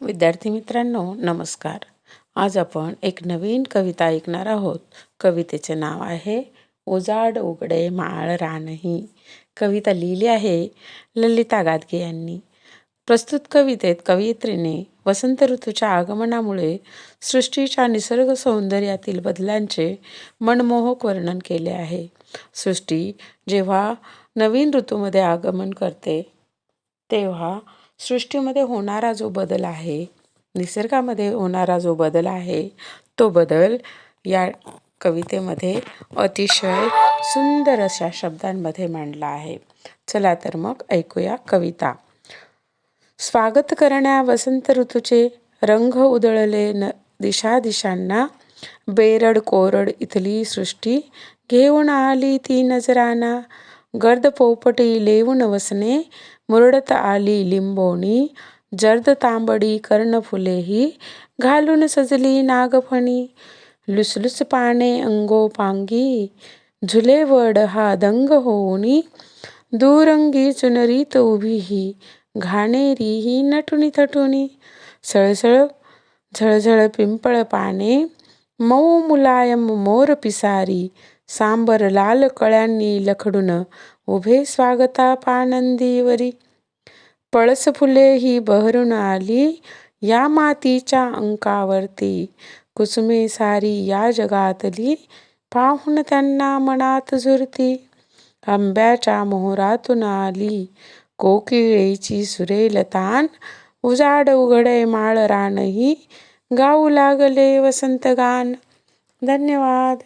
विद्यार्थी मित्रांनो नमस्कार. आज आपण एक नवीन कविता ऐकणार आहोत. कवितेचे नाव आहे उजाड उघडे माळ रानही. कविता लिहिली आहे ललिता गादगे यांनी. प्रस्तुत कवितेत कवयित्रीने वसंत ऋतूच्या आगमनामुळे सृष्टीच्या निसर्ग सौंदर्यातील बदलांचे मनमोहक वर्णन केले आहे. सृष्टी जेव्हा नवीन ऋतूमध्ये आगमन करते तेव्हा सृष्टीमध्ये होणारा जो बदल आहे, निसर्गामध्ये होणारा जो बदल आहे, तो बदल या कवितेमध्ये अतिशय सुंदर अशा शब्दांमध्ये मांडला आहे. चला तर मग ऐकूया कविता. स्वागत करण्या वसंत ऋतूचे रंग उधळले दिशा दिशांना. बेरड कोरड इथली सृष्टी घेऊन आली ती नजराना. गर्द पोपटी लेवून वसने मुरडत आली लिंबोणी. जर्द तांबडी कर्णफुलेही घालून सजली नागफणी. लुसलुस पाने अंगोपांगी झुले वड हा दंग होऊनी. दुरंगी चुनरीत उभी ही घाणेरी ही नटुनी थटुनी. सळसळ झळझळ पिंपळ पाने मऊ मुलायम मोर पिसारी. सांबर लाल कळ्यांनी लखडून उभे स्वागता पानंदीवरी. पळस फुले ही बहरून आली या मातीच्या अंकावरती. कुसुमे सारी या जगातली पाहून त्यांना मनात झुरती. आंब्याच्या मोहरातून आली कोकिळेची सुरेल तान. उजाड उघडे माळ रानही गाऊ लागले वसंत गान. धन्यवाद.